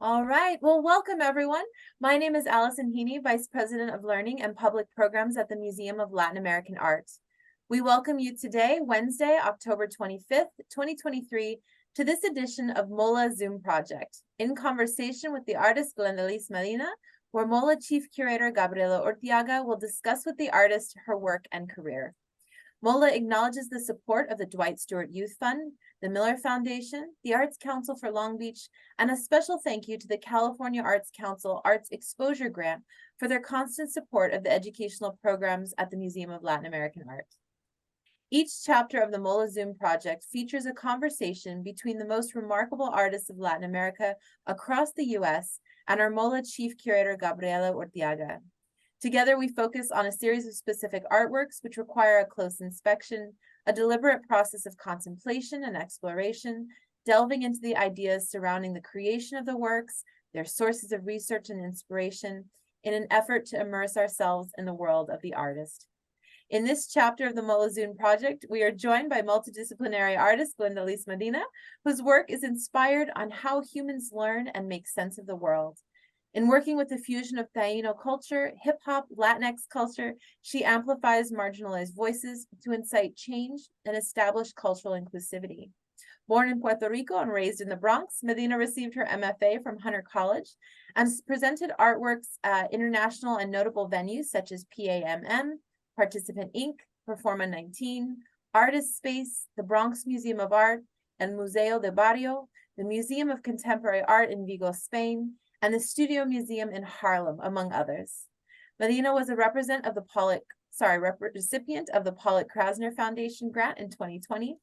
All right. Well, welcome everyone. My name is Allison Heaney, Vice President of Learning and Public Programs at the Museum of Latin American Art. We welcome you today, Wednesday, October 25th, 2023, to this edition of Molaa Zoom Project, in conversation with the artist Glendalys Medina, where Molaa Chief Curator Gabriela Urtiaga will discuss with the artist her work and career. Molaa acknowledges the support of the Dwight Stewart Youth Fund, the Miller Foundation, the Arts Council for Long Beach, and a special thank you to the California Arts Council Arts Exposure Grant for their constant support of the educational programs at the Museum of Latin American Art. Each chapter of the Molaa Zoom project features a conversation between the most remarkable artists of Latin America across the U.S. and our Molaa Chief Curator, Gabriela Urtiaga. Together, we focus on a series of specific artworks which require a close inspection, a deliberate process of contemplation and exploration, delving into the ideas surrounding the creation of the works, their sources of research and inspiration, in an effort to immerse ourselves in the world of the artist. In this chapter of the Molaa Zoom project, we are joined by multidisciplinary artist Glendalys Medina, whose work is inspired on how humans learn and make sense of the world. In working with the fusion of Taino culture, hip-hop, Latinx culture, she amplifies marginalized voices to incite change and establish cultural inclusivity. Born in Puerto Rico and raised in the Bronx, Medina received her MFA from Hunter College and presented artworks at international and notable venues such as PAMM, Participant Inc., Performa 19, Artist Space, the Bronx Museum of Art, and Museo del Barrio, the Museum of Contemporary Art in Vigo, Spain, and the Studio Museum in Harlem, among others. Medina was a recipient of the Pollock Krasner Foundation Grant in 2020,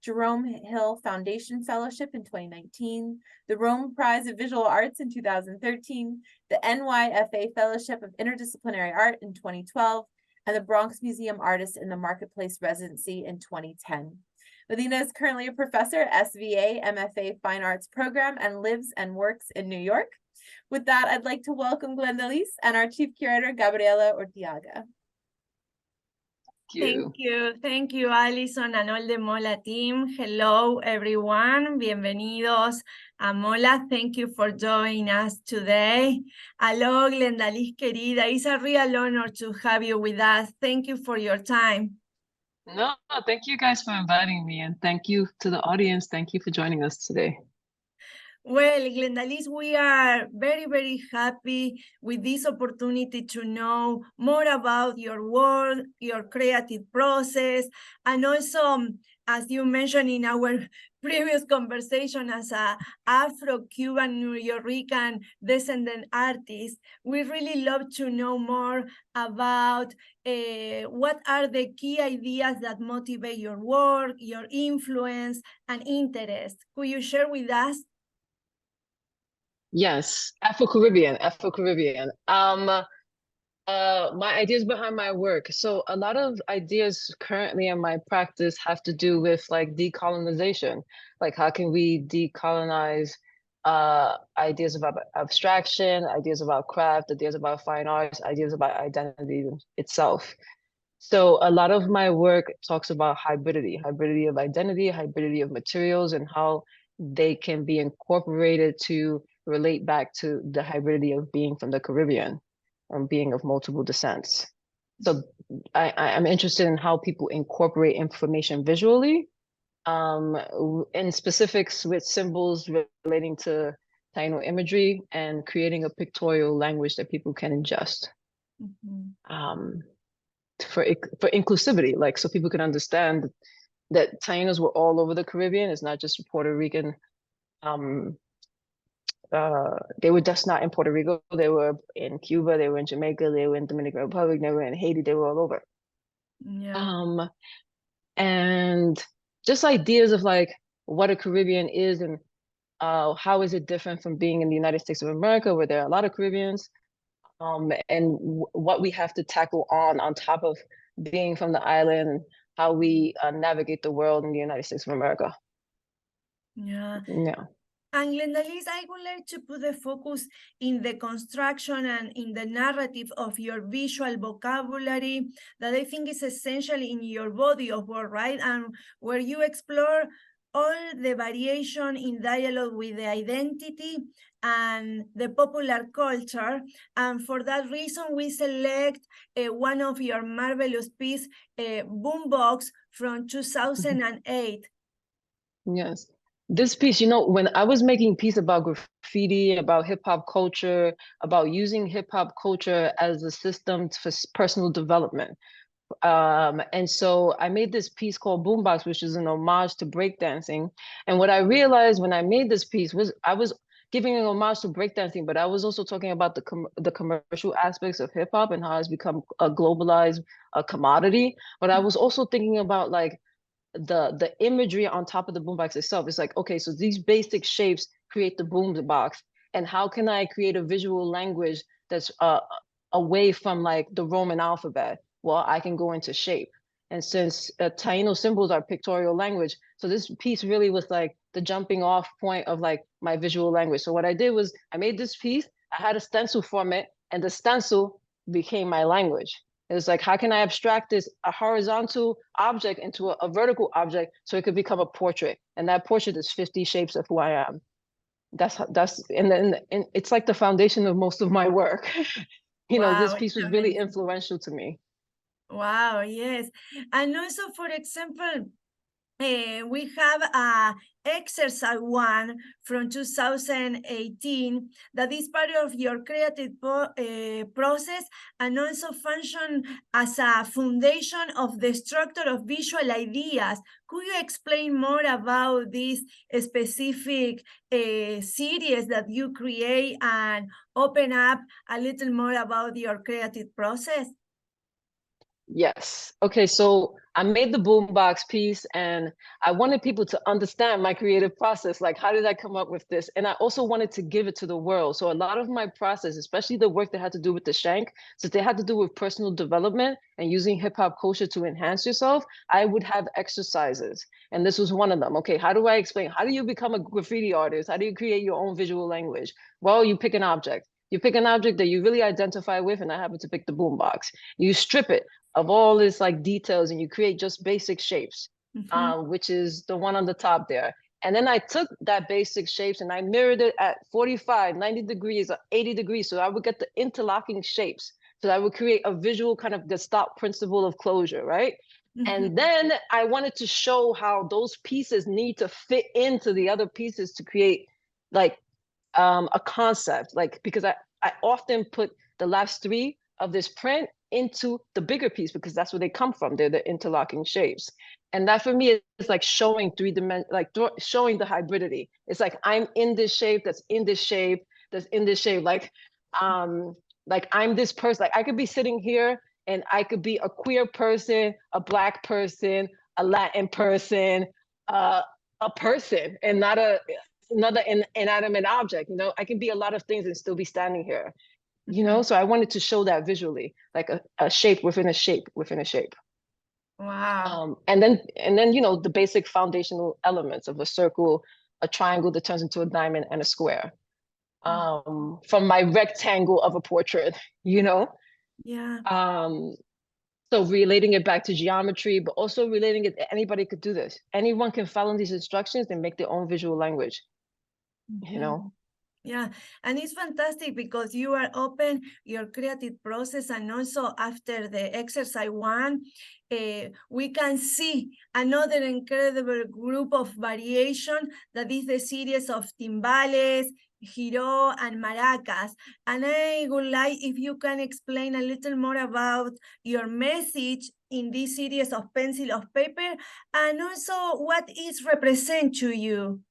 Jerome Hill Foundation Fellowship in 2019, the Rome Prize of Visual Arts in 2013, the NYFA Fellowship of Interdisciplinary Art in 2012, and the Bronx Museum Artist in the Marketplace Residency in 2010. Medina is currently a professor at SVA MFA Fine Arts Program and lives and works in New York. With that, I'd like to welcome Glendalys and our Chief Curator, Gabriela Urtiaga. Thank you, Alison and all the Molaa team. Hello, everyone. Bienvenidos a Molaa. Thank you for joining us today. Hello, Glendalys querida. It's a real honor to have you with us. Thank you for your time. No, thank you guys for inviting me, and thank you to the audience. Thank you for joining us today. Well, Glendalys, we are very, very happy with this opportunity to know more about your work, your creative process, and also, as you mentioned in our previous conversation, as a Afro-Cuban, New Yorkican descendant artist, we really love to know more about what are the key ideas that motivate your work, your influence, and interest. Could you share with us? Yes, Afro-Caribbean. My ideas behind my work. So a lot of ideas currently in my practice have to do with like decolonization. Like how can we decolonize ideas about abstraction, ideas about craft, ideas about fine arts, ideas about identity itself. So a lot of my work talks about hybridity of identity, hybridity of materials, and how they can be incorporated to relate back to the hybridity of being from the Caribbean and being of multiple descents. So I'm interested in how people incorporate information visually, in specifics with symbols relating to Taino imagery and creating a pictorial language that people can ingest. For inclusivity, like so people can understand that Tainos were all over the Caribbean. It's not just Puerto Rican. They were just not in Puerto Rico. They were in Cuba. They were in Jamaica. They were in Dominican Republic. They were in Haiti. They were all over. Yeah. And just ideas of like what a Caribbean is and how is it different from being in the United States of America, where there are a lot of Caribbeans. And what we have to tackle on top of being from the island, and how we navigate the world in the United States of America. Yeah. Yeah. And Glendalys, I would like to put the focus in the construction and in the narrative of your visual vocabulary that I think is essential in your body of work, right? And where you explore all the variation in dialogue with the identity and the popular culture. And for that reason, we select one of your marvelous piece, Boombox from 2008. Yes. This piece, you know, when I was making piece about graffiti, about hip hop culture, about using hip hop culture as a system for personal development. And so I made this piece called Boombox, which is an homage to breakdancing. And what I realized when I made this piece was I was giving an homage to breakdancing, but I was also talking about the commercial aspects of hip hop and how it's become a globalized commodity. But I was also thinking about like the imagery on top of the boombox itself. It's like, okay, so these basic shapes create the boombox, and how can I create a visual language that's away from like the Roman alphabet? Well, I can go into shape. And since Taino symbols are pictorial language, so this piece really was like the jumping off point of like my visual language. So what I did was I made this piece, I had a stencil from it, and the stencil became my language. It's like, how can I abstract this a horizontal object into a vertical object so it could become a portrait? And that portrait is 50 shapes of who I am. And then it's like the foundation of most of my work. You know, this Wow, piece it's was really amazing. influential to me. Wow, yes. And also, for example, we have a exercise one from 2018 that is part of your creative process and also function as a foundation of the structure of visual ideas. Could you explain more about this specific series that you create and open up a little more about your creative process? Yes. Okay, so I made the boombox piece and I wanted people to understand my creative process. Like, how did I come up with this? And I also wanted to give it to the world. So a lot of my process, especially the work that had to do with the shank, since they had to do with personal development and using hip hop culture to enhance yourself, I would have exercises. And this was one of them. Okay, how do I explain? How do you become a graffiti artist? How do you create your own visual language? Well, you pick an object. You pick an object that you really identify with, and I happen to pick the boombox. You strip it of all this like details and you create just basic shapes, which is the one on the top there. And then I took that basic shapes and I mirrored it at 45, 90 degrees, or 80 degrees. So I would get the interlocking shapes. So I would create a visual kind of Gestalt principle of closure, right? And then I wanted to show how those pieces need to fit into the other pieces to create like a concept, like, because I often put the last three of this print into the bigger piece because that's where they come from. They're the interlocking shapes. And that for me is like showing showing the hybridity. It's like I'm in this shape, that's in this shape, that's in this shape. Like I'm this person. Like I could be sitting here and I could be a queer person, a Black person, a Latin person, a person, and not another inanimate object. You know, I can be a lot of things and still be standing here. You know, so I wanted to show that visually, like a shape within a shape within a shape. Wow. And then you know the basic foundational elements of a circle, a triangle that turns into a diamond, and a square. From my rectangle of a portrait, you know. Yeah. So relating it back to geometry, but also relating it, anybody could do this. Anyone can follow these instructions and make their own visual language. You know. Yeah, and it's fantastic because you are open your creative process, and also after the exercise one, we can see another incredible group of variation that is the series of timbales, giro, and maracas. And I would like if you can explain a little more about your message in this series of pencil of paper, and also what it represents to you.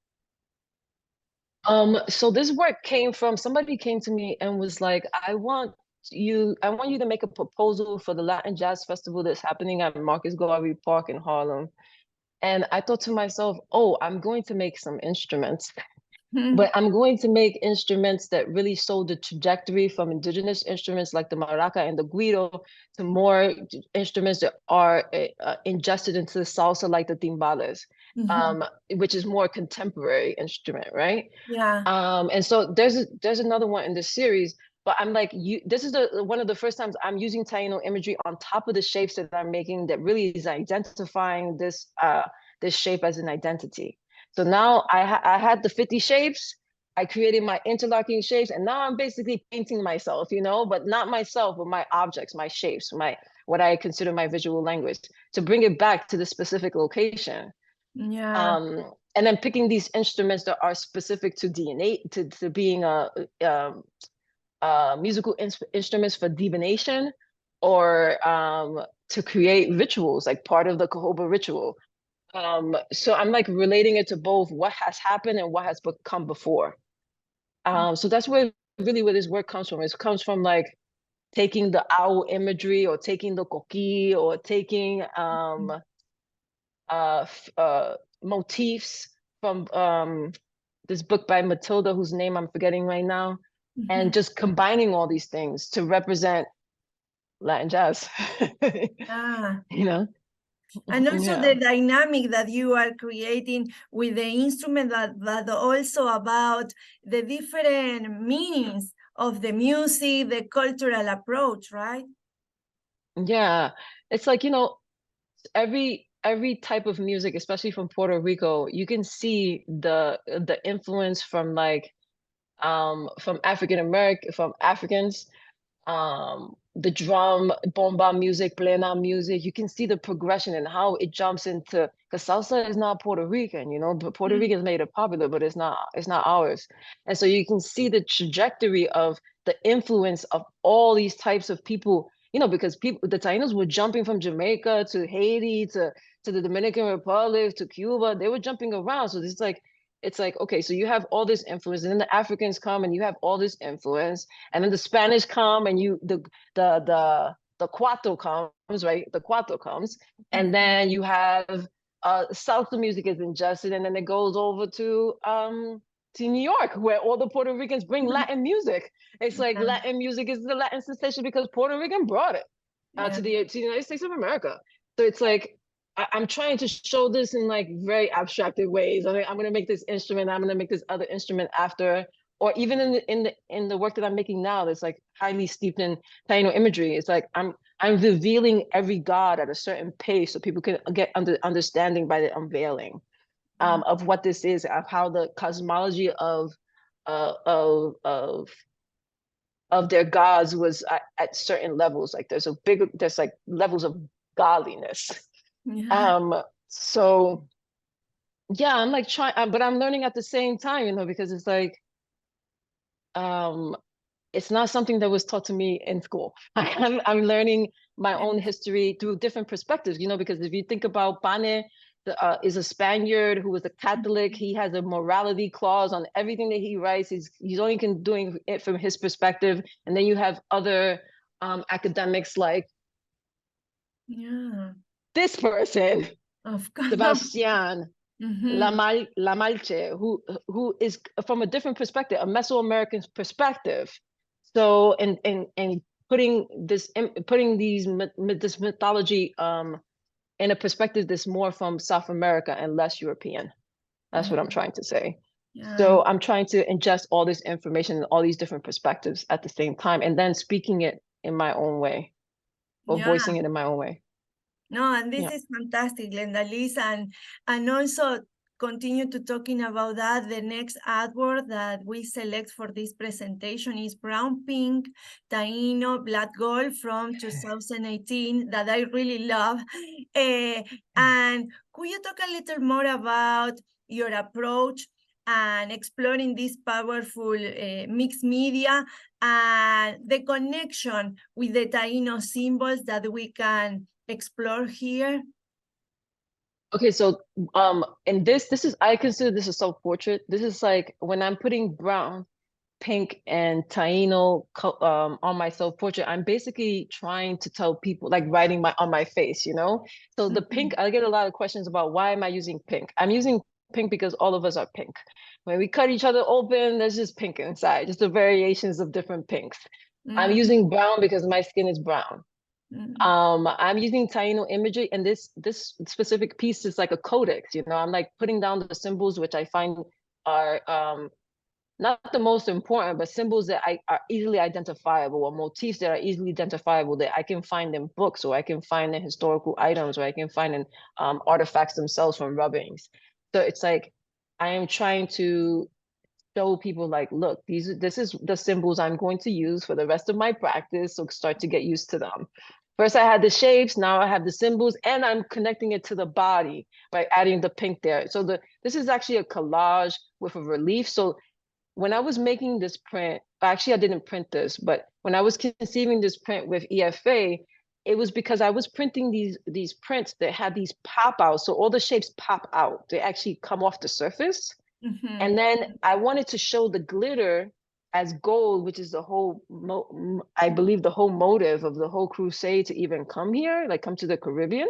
So this work came from somebody came to me and was like, I want you to make a proposal for the Latin Jazz Festival that's happening at Marcus Garvey Park in Harlem. And I thought to myself, oh, I'm going to make some instruments, but I'm going to make instruments that really show the trajectory from indigenous instruments like the maraca and the guiro to more instruments that are ingested into the salsa like the timbales, which is more contemporary instrument, right? Yeah. And so there's another one in this series, but I'm like, this is one of the first times I'm using Taino imagery on top of the shapes that I'm making that really is identifying this shape as an identity. So now I had the 50 shapes. I created my interlocking shapes, and now I'm basically painting myself, you know, but not myself, but my objects, my shapes, my what I consider my visual language, to bring it back to the specific location. Yeah. And then picking these instruments that are specific to DNA, to being musical instruments for divination, or to create rituals, like part of the Cahoba ritual. So I'm like relating it to both what has happened and what has come before. So that's where this work comes from. It comes from like taking the owl imagery, or taking the coqui, or taking motifs from this book by Matilda, whose name I'm forgetting right now, and just combining all these things to represent Latin jazz. Yeah. You know? And also Yeah. the dynamic that you are creating with the instrument, but also about the different meanings of the music, the cultural approach, right? Yeah. It's like, you know, every type of music, especially from Puerto Rico, you can see the influence from like from Africans, the drum, bomba music, plena music. You can see the progression and how it jumps into, because salsa is not Puerto Rican, you know, but Puerto Ricans made it popular, but it's not ours. And so you can see the trajectory of the influence of all these types of people, you know, because the Tainos were jumping from Jamaica to Haiti to the Dominican Republic to Cuba. They were jumping around. So it's like, okay, so you have all this influence, and then the Africans come and you have all this influence, and then the Spanish come and the cuatro comes, right? The cuatro comes, and then you have salsa music is ingested, and then it goes over to New York, where all the Puerto Ricans bring Latin music. It's like Latin music is the Latin sensation because Puerto Rican brought it to the United States of America. So it's like I'm trying to show this in like very abstracted ways. I'm going to make this instrument. I'm going to make this other instrument after, or even in the work that I'm making now, that's like highly steeped in Taino imagery. It's like I'm revealing every god at a certain pace, so people can get understanding by the unveiling of what this is, of how the cosmology of their gods was at certain levels. Like there's like levels of godliness. So yeah, I'm like trying, but I'm learning at the same time, you know, because it's like, it's not something that was taught to me in school. I'm learning my own history through different perspectives, you know, because if you think about Pane, is a Spaniard who was a Catholic. He has a morality clause on everything that he writes. He's only doing it from his perspective. And then you have other academics like this person, Sebastian Lamalche, who is from a different perspective, a Mesoamerican perspective. So and putting this mythology in a perspective that's more from South America and less European. That's what I'm trying to say. So I'm trying to ingest all this information and all these different perspectives at the same time, and then speaking it in my own way, or voicing it in my own way. No, and this is fantastic, Glendalys, and also continue to talking about that. The next artwork that we select for this presentation is Brown Pink Taino Black Gold from 2018 that I really love. And could you talk a little more about your approach and exploring this powerful mixed media and the connection with the Taino symbols that we can explore here? Okay, so and this is, I consider this a self-portrait. This is like when I'm putting brown, pink, and Taino on my self-portrait, I'm basically trying to tell people, like writing on my face, you know? So the pink, I get a lot of questions about why am I using pink? I'm using pink because all of us are pink. When we cut each other open, there's just pink inside, just the variations of different pinks. I'm using brown because my skin is brown. I'm using Taino imagery, and this specific piece is like a codex, you know. I'm like putting down the symbols, which I find are not the most important, but symbols that are easily identifiable, or motifs that are easily identifiable that I can find in books, or I can find in historical items, or I can find in artifacts themselves from rubbings. So it's like I am trying to show people like, look, this is the symbols I'm going to use for the rest of my practice. So start to get used to them. First I had the shapes, now I have the symbols, and I'm connecting it to the body by adding the pink there. So this is actually a collage with a relief. So when I was making this print, actually I didn't print this, but when I was conceiving this print with EFA, it was because I was printing these prints that had these pop out. So all the shapes pop out. They actually come off the surface. And then I wanted to show the glitter as gold, which is the whole, I believe the whole motive of the whole crusade to even come here, like come to the Caribbean.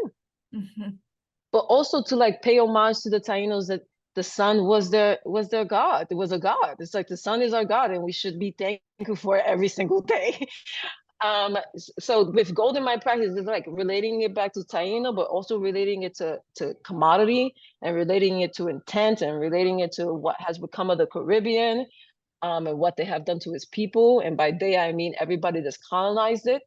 But also to like pay homage to the Tainos that the sun was their god. It was a god. It's like the sun is our god and we should be thankful for it every single day. So with gold in my practice, it's like relating it back to Taino, but also relating it to commodity and relating it to intent and relating it to what has become of the Caribbean, and what they have done to its people. And by they, I mean everybody that's colonized it.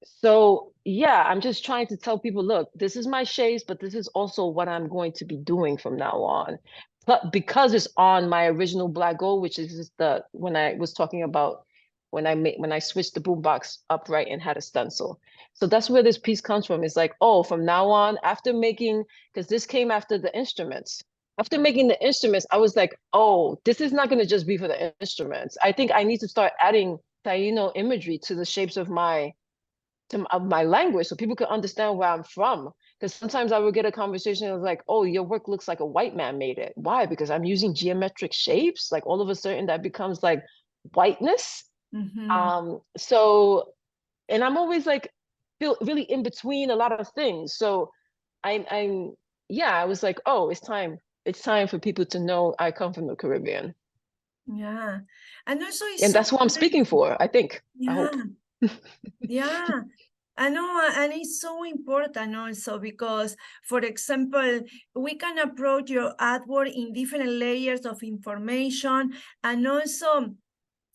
So yeah, I'm just trying to tell people, look, this is my shapes, but this is also what I'm going to be doing from now on. But because it's on my original black gold, which is when I was talking about when I switched the boombox upright and had a stencil. So that's where this piece comes from. It's like, oh, from now on, after making, because this came after the instruments. After making the instruments, I was like, oh, this is not going to just be for the instruments. I think I need to start adding Taino imagery to the shapes of my language so people can understand where I'm from. Because sometimes I would get a conversation of like, oh, your work looks like a white man made it. Why? Because I'm using geometric shapes. Like all of a sudden that becomes like whiteness. So, and I'm always like, feel really in between a lot of things. So yeah, I was like, oh, it's time. It's time for people to know I come from the Caribbean. Yeah. And also And that's what I'm speaking for, I think. I hope. Yeah. I know, and it's so important also because, for example, we can approach your artwork in different layers of information, and also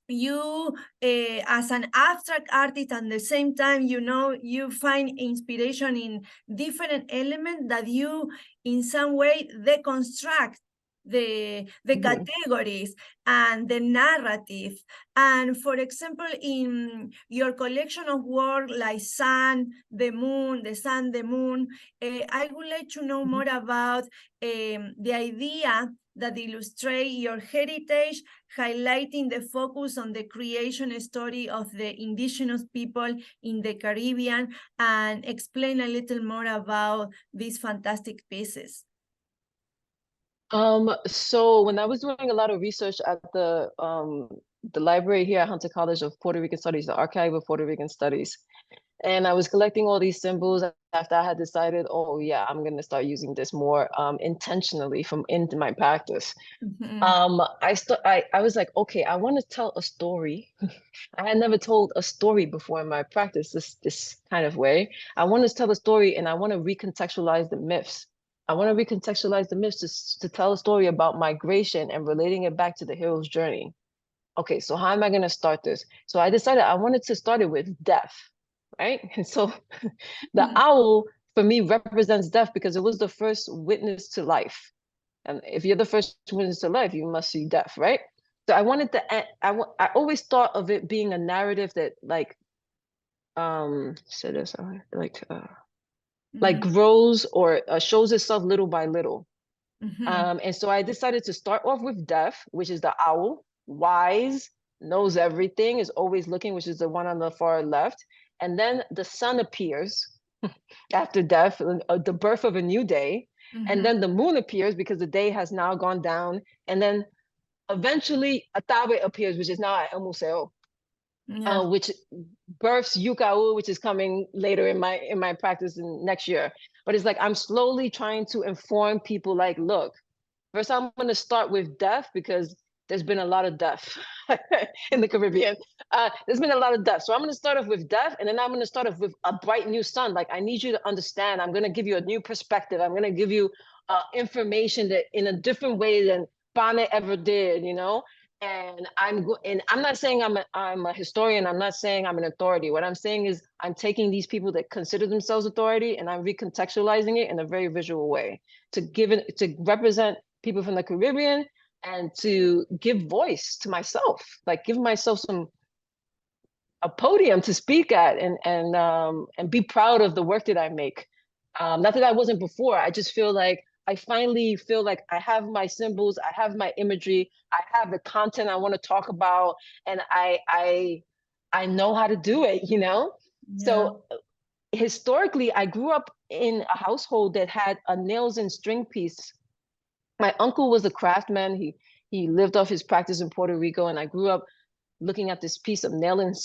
you as an abstract artist at the same time, you find inspiration in different elements that you in some way deconstruct the categories and the narrative. And for example, in your collection of work like sun, the moon, the sun, the moon, I would like to know more about the idea that illustrate your heritage, highlighting the focus on the creation story of the indigenous people in the Caribbean, and explain a little more about these fantastic pieces. So when I was doing a lot of research at the library here at Hunter College of Puerto Rican Studies, the Archive of Puerto Rican Studies, and I was collecting all these symbols after I had decided, oh yeah, I'm gonna start using this more intentionally into my practice. I was like, okay, I want to tell a story. I had never told a story before in my practice this kind of way. I want to tell a story and I want to recontextualize the myths. I want to recontextualize the myths to tell a story about migration and relating it back to the hero's journey. Okay, so how am I going to start this? So I decided I wanted to start it with death, right? And so the owl for me represents death because it was the first witness to life. And if you're the first witness to life, you must see death, right? So I wanted to, I always thought of it being a narrative that like grows or shows itself little by little. And so I decided to start off with death, which is the owl, wise, knows everything, is always looking, which is the one on the far left. And then the sun appears after death, the birth of a new day. And then the moon appears because the day has now gone down. And then eventually Atabe appears, which is now at El Museo, which births Yukau, which is coming later in my practice in next year. But it's like I'm slowly trying to inform people like, look, first I'm going to start with death because there's been a lot of death in the Caribbean. There's been a lot of death. So I'm going to start off with death, and then I'm going to start off with a bright new sun. Like, I need you to understand, I'm going to give you a new perspective. I'm going to give you information that in a different way than Bonnet ever did, you know? And I'm not saying I'm a historian. I'm not saying I'm an authority. What I'm saying is I'm taking these people that consider themselves authority and I'm recontextualizing it in a very visual way to represent people from the Caribbean and to give voice to myself, like give myself a podium to speak at and be proud of the work that I make. Not that I wasn't before. I just feel like I finally feel like I have my symbols, I have my imagery, I have the content I want to talk about, and I know how to do it, you know? Yeah. So historically, I grew up in a household that had a nails and string piece. My uncle was a craftsman. He lived off his practice in Puerto Rico, and I grew up looking at this piece of nail and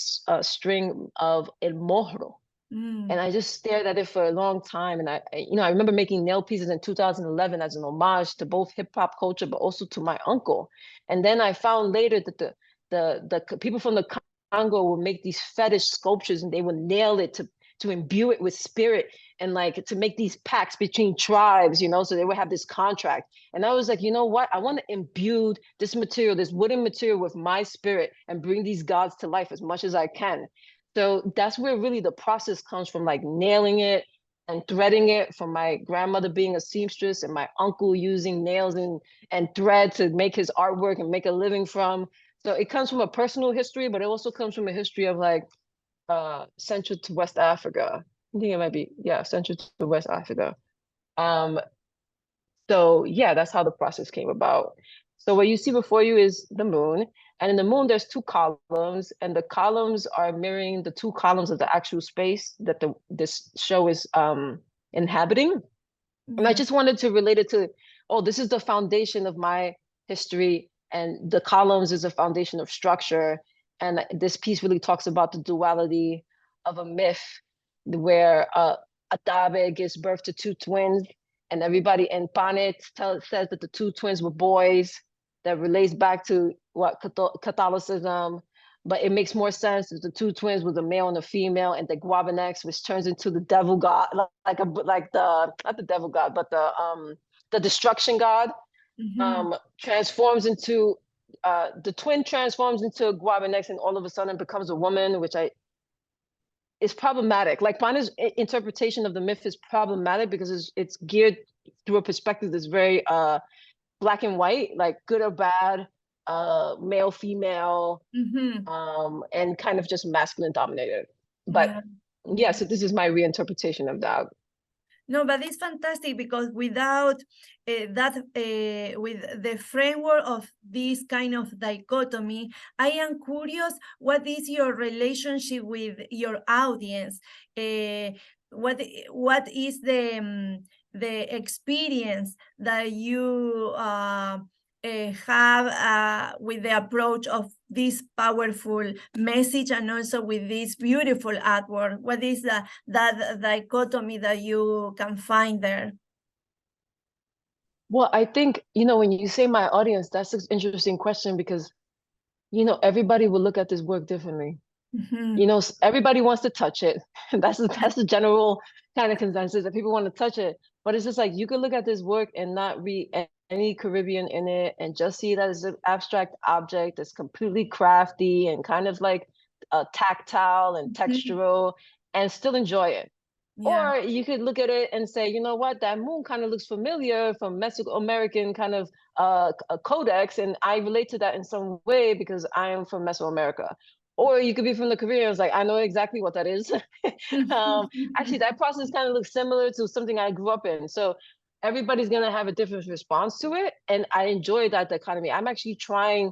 string of El Morro. And I just stared at it for a long time. And I remember making nail pieces in 2011 as an homage to both hip hop culture, but also to my uncle. And then I found later that the people from the Congo would make these fetish sculptures and they would nail it to imbue it with spirit and like to make these pacts between tribes, you know, so they would have this contract. And I was like, you know what? I want to imbue this material, this wooden material with my spirit and bring these gods to life as much as I can. So that's where really the process comes from, like nailing it and threading it, from my grandmother being a seamstress and my uncle using nails and thread to make his artwork and make a living from. So it comes from a personal history, but it also comes from a history of like Central to West Africa. I think it might be, yeah, Central to West Africa. Um, so yeah, that's how the process came about. So what you see before you is the moon. And in the moon, there's two columns, and the columns are mirroring the two columns of the actual space that this show is inhabiting. And I Yeah. just wanted to relate it to, oh, this is the foundation of my history, and the columns is a foundation of structure. And this piece really talks about the duality of a myth where Atabe gives birth to two twins, and everybody in Panet says that the two twins were boys. That relates back to what Catholicism, but it makes more sense if the two twins was a male and a female, and the Guabanex, which turns into the devil god, like the not the devil god, but the destruction god, transforms into the twin transforms into a Guabanex, and all of a sudden becomes a woman, which is problematic. Like Pana's interpretation of the myth is problematic because it's geared through a perspective that's very black and white, like good or bad, male, female, and kind of just masculine dominated. But Yeah. yeah, so this is my reinterpretation of that. No, but it's fantastic because without with the framework of this kind of dichotomy, I am curious, what is your relationship with your audience? What is the experience that you have with the approach of this powerful message and also with this beautiful artwork? What is that dichotomy that you can find there? Well, I think, when you say my audience, that's an interesting question because, everybody will look at this work differently. Everybody wants to touch it. That's the general kind of consensus, that people want to touch it. But it's just like, you could look at this work and not read any Caribbean in it and just see that as an abstract object that's completely crafty and kind of like tactile and textural and still enjoy it. Yeah. Or you could look at it and say, you know what, that moon kind of looks familiar from Mesoamerican kind of codex, and I relate to that in some way because I am from Mesoamerica. Or you could be from the Caribbean. It's like, I know exactly what that is. Actually, that process kind of looks similar to something I grew up in. So everybody's going to have a different response to it. And I enjoy that dichotomy. I'm actually trying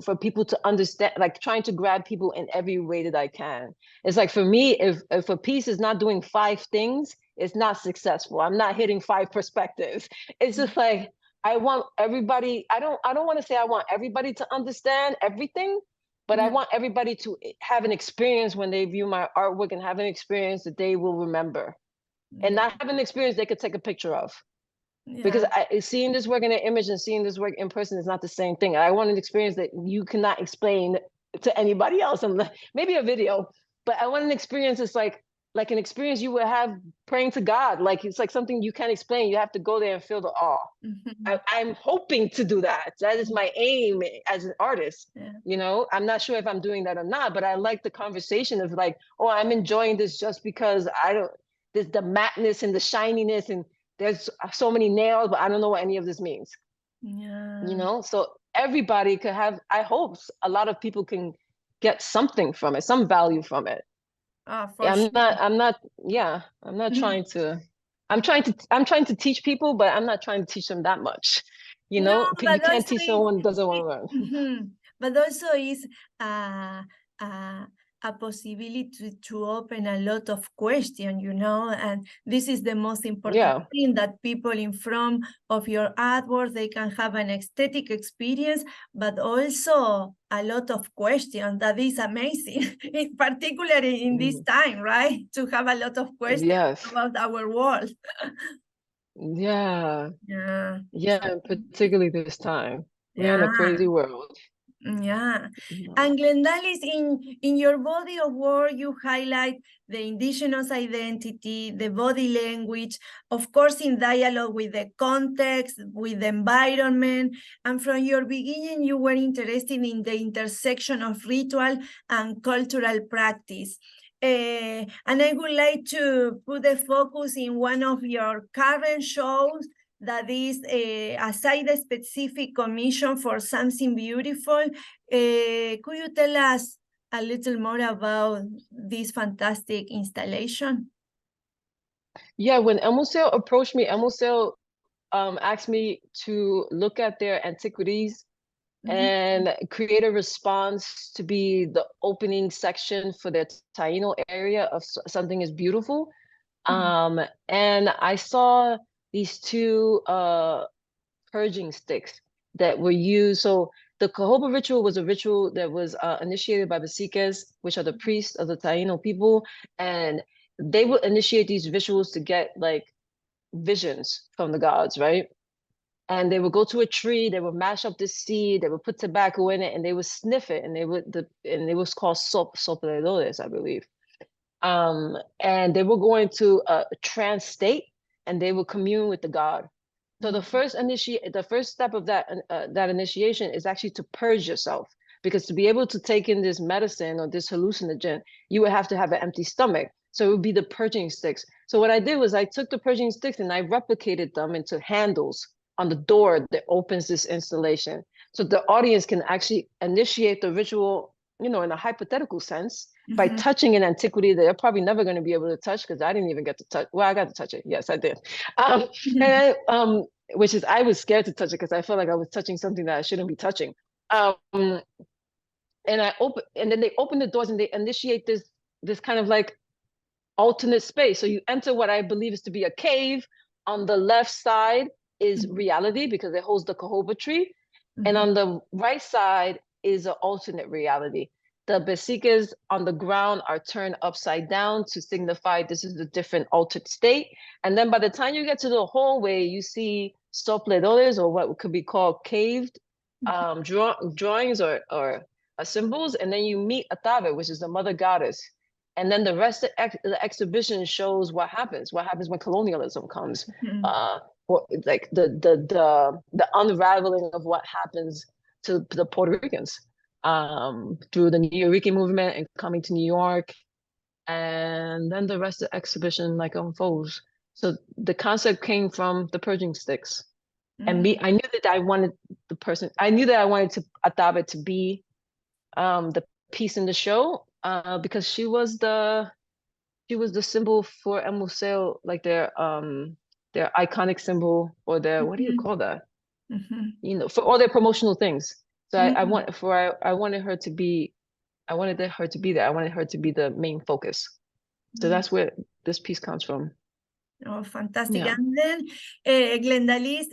for people to understand, like trying to grab people in every way that I can. It's like, for me, if a piece is not doing 5 things, it's not successful. I'm not hitting 5 perspectives. It's just like, I want everybody, I don't want to say I want everybody to understand everything, but I want everybody to have an experience when they view my artwork, and have an experience that they will remember, and not have an experience they could take a picture of. Because seeing this work in an image and seeing this work in person is not the same thing. I want an experience that you cannot explain to anybody else, and maybe a video, but I want an experience that's like, like an experience you would have praying to God. Like it's like something you can't explain. You have to go there and feel the awe. I'm hoping to do that. That is my aim as an artist. Yeah. You know, I'm not sure if I'm doing that or not, but I like the conversation of like, oh, I'm enjoying this just because there's the mattness and the shininess and there's so many nails, but I don't know what any of this means. Yeah. You know, so everybody could have, I hope a lot of people can get something from it, some value from it. For sure. I'm not trying to, I'm trying to teach people, but I'm not trying to teach them that much. You No, know, you but can't also teach someone who doesn't want to learn. but also is a possibility to open a lot of questions, you know, and this is the most important thing, that people in front of your artwork, they can have an aesthetic experience, but also a lot of questions. That is amazing, particularly in this time, right? To have a lot of questions about our world. Yeah, So, particularly this time. We're in a crazy world. Yeah. And Glendalys, in your body of work, you highlight the indigenous identity, the body language, of course, in dialogue with the context, with the environment. And from your beginning, you were interested in the intersection of ritual and cultural practice. And I would like to put the focus in one of your current shows, that is a site-specific commission for something beautiful. Could you tell us a little more about this fantastic installation? Yeah, when El Museo approached me, El Museo asked me to look at their antiquities and create a response to be the opening section for their Taino area of Something is Beautiful. And I saw these two purging sticks that were used. So the Cahoba ritual was a ritual that was initiated by the Siques, which are the priests of the Taino people. And they would initiate these rituals to get like visions from the gods, right? And they would go to a tree, they would mash up the seed, they would put tobacco in it, and they would sniff it, and it was called sopladores, I believe. And they were going to a trance state, and they would commune with the god. So the first step of that initiation is actually to purge yourself, because to be able to take in this medicine or this hallucinogen, you would have to have an empty stomach. So it would be the purging sticks. So what I did was I took the purging sticks and I replicated them into handles on the door that opens this installation. So the audience can actually initiate the ritual, you know, in a hypothetical sense, by touching an antiquity that they're probably never going to be able to touch, because I didn't even get to touch. Well, I got to touch it. Yes, I did. Which is, I was scared to touch it because I felt like I was touching something that I shouldn't be touching. And then they open the doors and they initiate this kind of like alternate space. So you enter what I believe is to be a cave. On the left side is reality, because it holds the cahoba tree. And on the right side is an alternate reality. The basikas on the ground are turned upside down to signify this is a different altered state. And then by the time you get to the hallway, you see sopladores, or what could be called caved drawings or symbols. And then you meet Atave, which is the mother goddess. And then the rest of the exhibition shows what happens when colonialism comes. Like the unraveling of what happens to the Puerto Ricans through the New York movement and coming to New York. And then the rest of the exhibition like unfolds. So the concept came from the purging sticks. And I knew that I wanted to Atave to be the piece in the show, because she was the symbol for El Museo, like their iconic symbol, or their what do you call that? You know, for all their promotional things. So I wanted her to be there. I wanted her to be the main focus. So that's where this piece comes from. Oh, fantastic. Yeah. And then, Glendalys,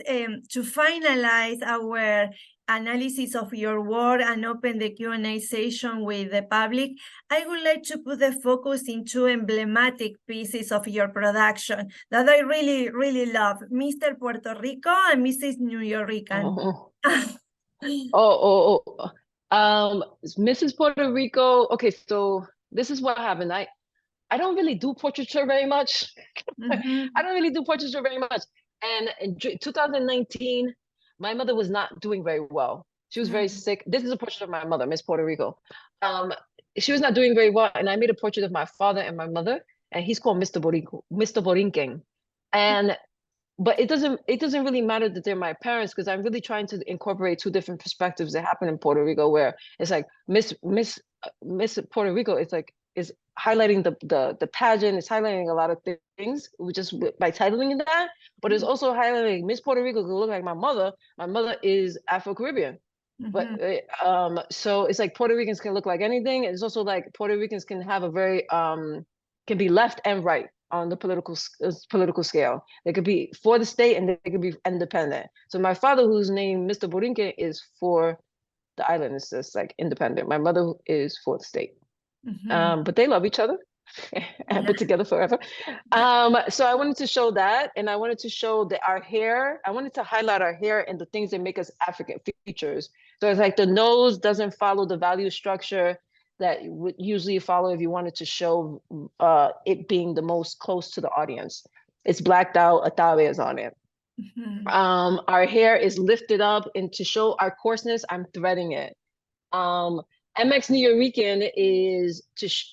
to finalize our analysis of your work and open the Q&A session with the public, I would like to put the focus in two emblematic pieces of your production that I really, really love, Mr. Puerto Rico and Mrs. New Yorican. Mrs. Puerto Rico. Okay, so this is what happened. I don't really do portraiture very much. Mhm. I don't really do portraiture very much. And in 2019, my mother was not doing very well. She was very Mm. sick. This is a portrait of my mother, Miss Puerto Rico. She was not doing very well, and I made a portrait of my father and my mother, and he's called Mr. Borico, Mr. Borinquen. And but it doesn't really matter that they're my parents, because I'm really trying to incorporate two different perspectives that happen in Puerto Rico, where it's like Miss Puerto Rico, it's like is highlighting the pageant, it's highlighting a lot of things just by titling it that, but it's also highlighting Miss Puerto Rico could look like my mother. My mother is Afro-Caribbean. But Mhm. so it's like Puerto Ricans can look like anything. It's also like Puerto Ricans can have a very can be left and right on the political scale. They could be for the state and they could be independent. So my father, who's named Mr. Borinquen, is for the island. It's just like independent. My mother is for the state. Mhm. But they love each other and Yeah. been together forever. So I wanted to show that, and I wanted to show that our hair. I wanted to highlight our hair and the things that make us African features. So it's like the nose doesn't follow the value structure that you would usually follow if you wanted to show it being the most close to the audience. It's blacked out, Atabe is on it. Mhm. Our hair is lifted up, and to show our coarseness, I'm threading it. Um, MX Nuyorican is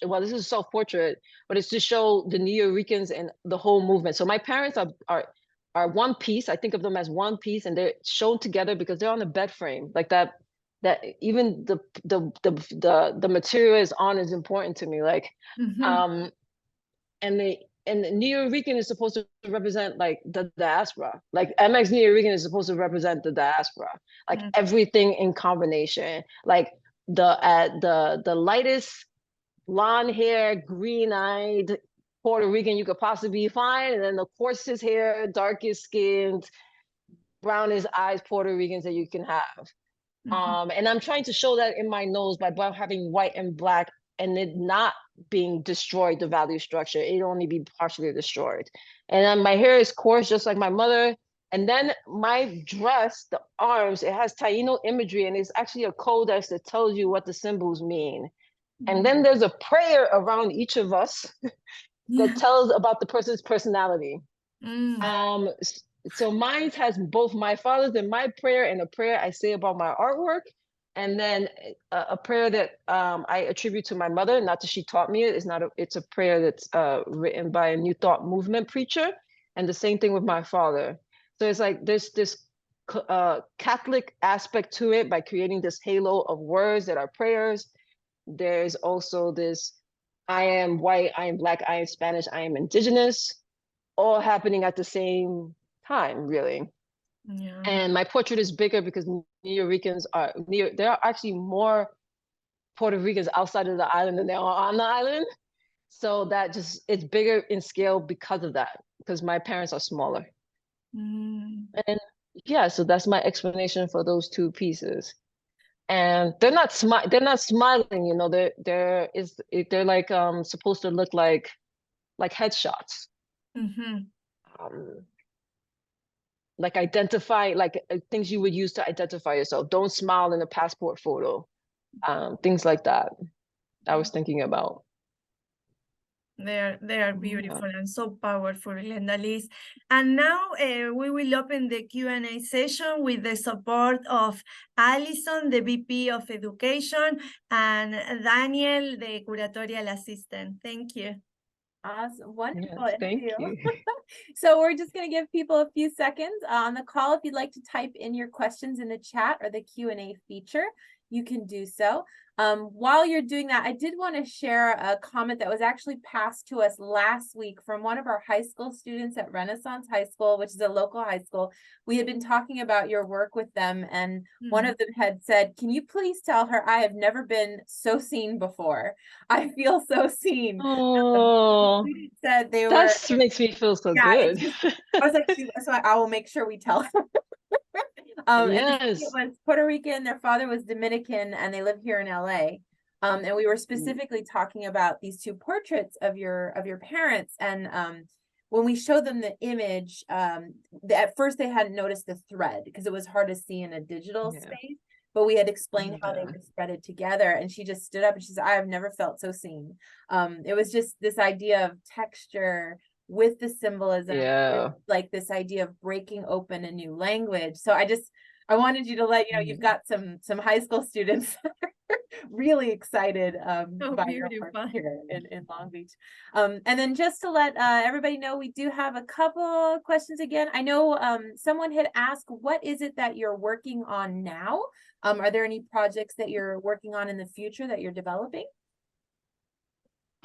well, this is a self-portrait, but it's to show the Nuyorican and the whole movement. So my parents are one piece. I think of them as one piece, and they're shown together because they're on a bed frame like that. That even the material is on is important to me. Like, Mhm. um, and Nuyorican is supposed to represent like the diaspora. Like MX Nuyorican is supposed to represent the diaspora, like Mm. everything in combination. Like the lightest blonde hair, green eyed Puerto Rican you could possibly find, and then the coarsest hair, darkest skinned, brownest eyes Puerto Ricans that you can have. Mhm. And I'm trying to show that in my nose by having white and black and it not being destroyed, the value structure. It only be partially destroyed. And then my hair is coarse, just like my mother. And then my dress, the arms, it has Taino imagery, and it's actually a codex that tells you what the symbols mean. And then there's a prayer around each of us that Yeah. tells about the person's personality. Mm. Um, so mine has both my father's and my prayer, and a prayer I say about my artwork, and then a prayer that I attribute to my mother. Not that she taught me it. It's not. It's a prayer that's written by a New Thought movement preacher, and the same thing with my father. So it's like there's this Catholic aspect to it by creating this halo of words that are prayers. There's also this: I am white, I am black, I am Spanish, I am indigenous, all happening at the same time, really. Yeah. And my portrait is bigger because there are actually more Puerto Ricans outside of the island than there are on the island. So that just, it's bigger in scale because of that, because my parents are smaller. Mm. And yeah, so that's my explanation for those two pieces. And they're not smiling, you know, they're like supposed to look like headshots. Mhm. Um, like identify like things you would use to identify yourself. Don't smile in a passport photo. Things like that I was thinking about. They are Yeah. beautiful and so powerful, Glendalys. And now we will open the Q&A session with the support of Alison, the VP of Education, and Daniel, the curatorial assistant. Thank you. Awesome. Wonderful Yes, thank interview. you. So we're just going to give people a few seconds on the call. If you'd like to type in your questions in the chat or the Q&A feature, you can do so. While you're doing that, I did want to share a comment that was actually passed to us last week from one of our high school students at Renaissance High School, which is a local high school. We had been talking about your work with them, and one of them had said, "Can you please tell her I have never been so seen before? I feel so seen." Oh, Said they were, that makes me feel so yeah, it's good. just, I was like, so I will make sure we tell her. And the student Yes. was Puerto Rican, their father was Dominican, and they live here in LA. And we were specifically talking about these two portraits of your parents. And when we showed them the image, at first they hadn't noticed the thread because it was hard to see in a digital Yeah. space. but we had explained how they Yeah. were threaded together, and she just stood up and she said, I have never felt so seen. It was just this idea of texture with the symbolism, Yeah. with like this idea of breaking open a new language. So I wanted you to let you know you've got some high school students really excited by your work beautiful. here in Long Beach. And then just to let everybody know, we do have a couple questions again. I know someone had asked, what is it that you're working on now? Are there any projects that you're working on in the future that you're developing?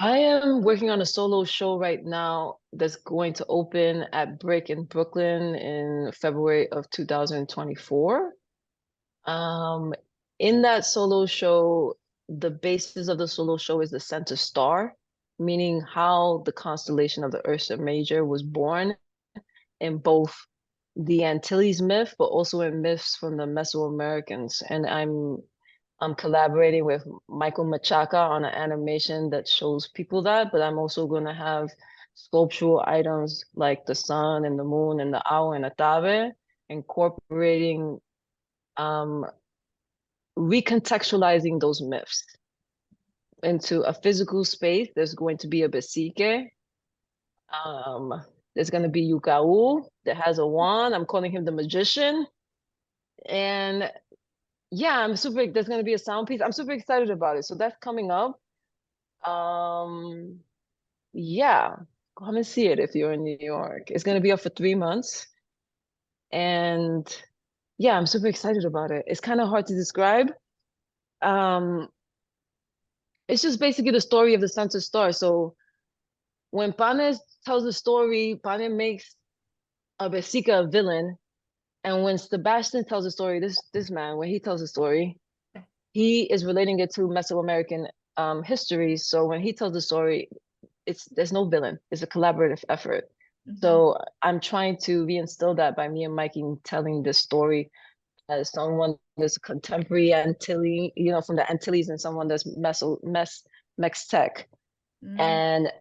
I am working on a solo show right now that's going to open at Brick in Brooklyn in February of 2024. In that solo show, the basis of the solo show is the center star, meaning how the constellation of the Ursa Major was born in both the Antilles myth, but also in myths from the Mesoamericans. And I'm collaborating with Michael Machaca on an animation that shows people that, but I'm also going to have sculptural items like the sun and the moon and the owl and the tabe, incorporating recontextualizing those myths into a physical space. There's going to be a besike. There's going to be Yukau that has a wand. I'm calling him the magician. And yeah, there's going to be a sound piece. I'm super excited about it. So that's coming up. Yeah, come and see it if you're in New York. It's going to be up for 3 months. And yeah, I'm super excited about it. It's kind of hard to describe. It's just basically the story of the center star. So when Panes tells the story, Panes makes a Besica a villain. And when Sebastian tells the story, this man, when he tells the story, he is relating it to Mesoamerican history. So when he tells the story, there's no villain. It's a collaborative effort. So I'm trying to reinstill that by me and Mikey telling this story as someone that's contemporary Antilles, from the Antilles, and someone that's Mextec, and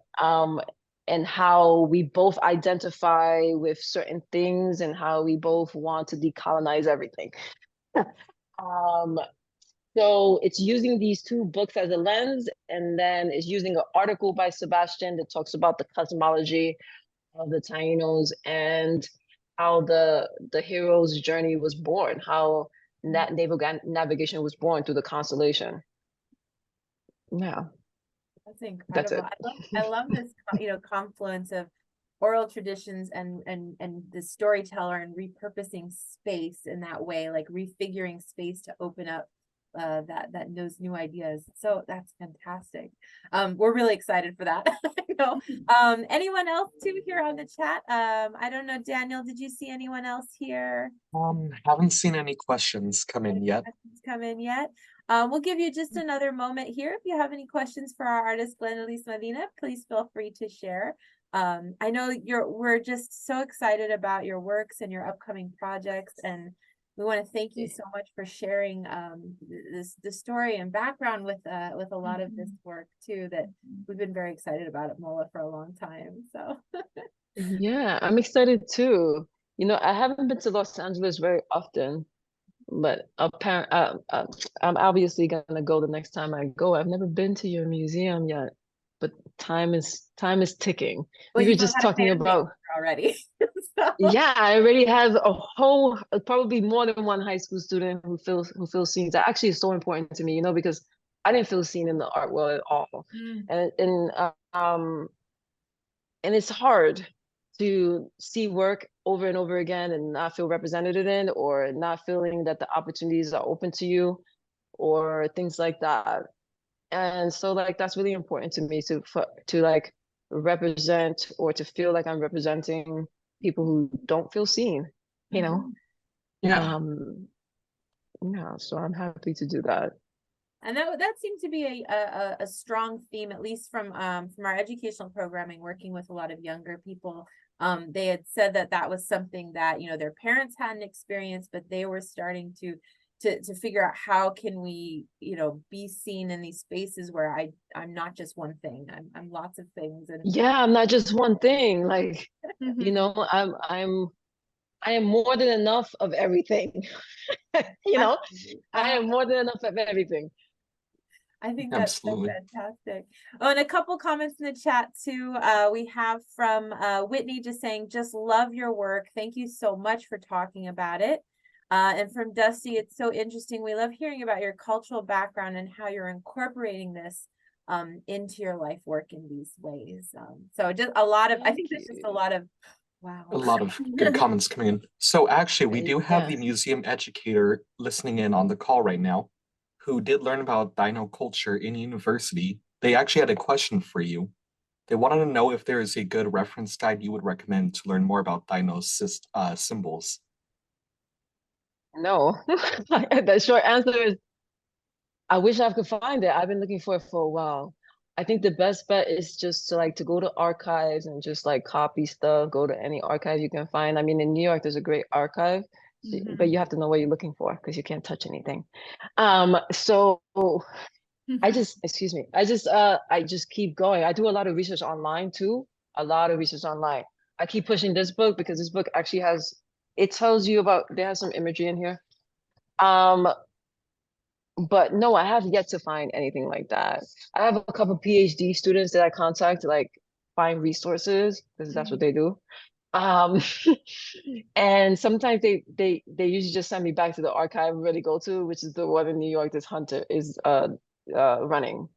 how we both identify with certain things and how we both want to decolonize everything. So it's using these two books as a lens, and then it's using an article by Sebastian that talks about the cosmology of the Tainos and how the hero's journey was born, how that navigation was born through the constellation. Yeah, That's incredible. that's it. I love this, confluence of oral traditions and the storyteller and repurposing space in that way, like refiguring space to open up those new ideas. So that's fantastic. We're really excited for that. Anyone else too here on the chat? I don't know, Daniel, did you see anyone else here? Haven't seen any questions come in yet. We'll give you just another moment here. If you have any questions for our artist Glendalys Medina, please feel free to share. I know we're just so excited about your works and your upcoming projects, and we want to thank you so much for sharing the story and background with a lot of this work too, that we've been very excited about at Molaa for a long time. So yeah, I'm excited too. I haven't been to Los Angeles very often, but I'm obviously gonna go the next time I go. I've never been to your museum yet, but time is ticking. Well, We were just talking about already. Yeah, I already have a whole, probably more than one high school student who feels seen. That actually is so important to me, because I didn't feel seen in the art world at all, and it's hard to see work over and over again and not feel represented in, or not feeling that the opportunities are open to you, or things like that. And so that's really important to me to represent, or to feel like I'm representing people who don't feel seen, Yeah. Yeah, so I'm happy to do that. And that seemed to be a strong theme, at least from our educational programming, working with a lot of younger people. They had said that was something that their parents hadn't experienced, but they were starting to figure out how can we be seen in these spaces where I'm not just one thing, I'm lots of things. And yeah, I'm not just one thing, I'm I am more than enough of everything. You know, Absolutely. I am more than enough of everything. I think that's so Absolutely. fantastic. Oh, and a couple comments in the chat too. We have from Whitney just saying, just love your work. Thank you so much for talking about it. And from Dusty, it's so interesting. We love hearing about your cultural background and how you're incorporating this into your life work in these ways. So just a lot of, I think there's just a lot of, wow. A lot of good comments coming in. So actually, we do have Yeah. the museum educator listening in on the call right now, who did learn about dino culture in university. They actually had a question for you. They wanted to know if there is a good reference guide you would recommend to learn more about dino symbols. No, the short answer is I wish I could find it. I've been looking for it for a while. I think the best bet is just to like to go to archives and just like copy stuff, go to any archive you can find. I mean, in New York, there's a great archive, but you have to know what you're looking for because you can't touch anything. So I just, excuse me, I just keep going. I do a lot of research online too, a lot of research online. I keep pushing this book because this book actually has, it tells you about, there has some imagery in here. But no, I have yet to find anything like that. I have a couple PhD students that I contact to like find resources because that's what they do. And sometimes they usually just send me back to the archive I really go to, which is the one in New York. This Hunter is running.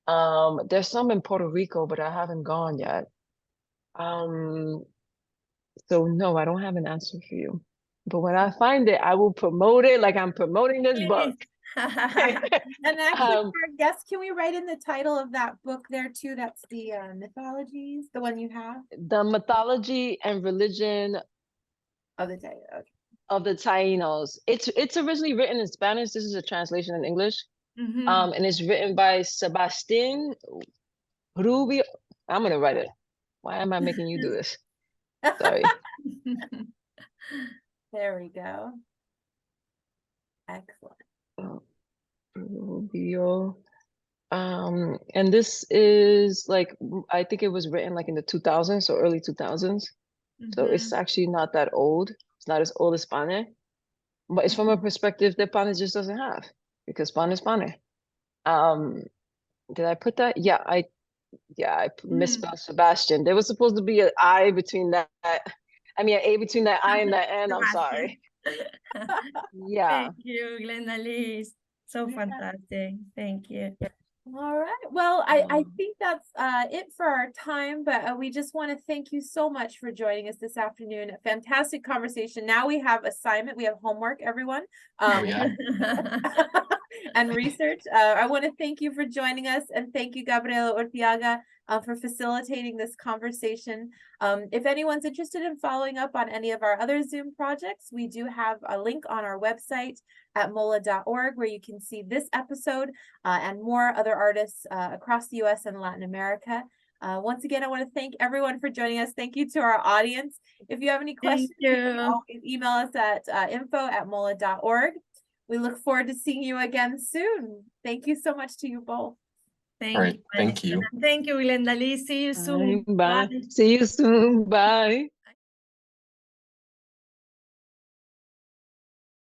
There's some in Puerto Rico, but I haven't gone yet. So no, I don't have an answer for you. But when I find it, I will promote it like I'm promoting this book. And actually, for our guests, can we write in the title of that book there too? That's the mythologies, the one you have. The mythology and religion Oh, the title. Okay. of the Taínos. It's originally written in Spanish. This is a translation in English. And it's written by Sebastián Rubio. I'm gonna write it. Why am I making you do this? Sorry. There we go. Excellent. Rubio. And this is like, I think it was written like in the 2000s, so early 2000s. So it's actually not that old. It's not as old as Spanish, but it's from a perspective that Spanish just doesn't have, because Spanish is Spanish. Did I put that? Yeah, I misspelled Sebastian. There was supposed to be an I between that. I mean, an A between that I and that N. I'm sorry. Yeah. Thank you, Glendalys. So fantastic. Thank you. All right. Well, I think that's it for our time, but we just want to thank you so much for joining us this afternoon. A fantastic conversation. Now we have assignment. We have homework, everyone. Oh, yeah. And research. I want to thank you for joining us, and thank you, Gabriela Urtiaga, for facilitating this conversation. If anyone's interested in following up on any of our other Zoom projects, we do have a link on our website at molaa.org where you can see this episode and more other artists across the US and Latin America. Once again, I want to thank everyone for joining us. Thank you to our audience. If you have any questions, you can always email us at info@molaa.org. We look forward to seeing you again soon. Thank you so much to you both. Thank you. Thank you. Thank you, Glendalys. See you soon. Bye. See you soon. Bye.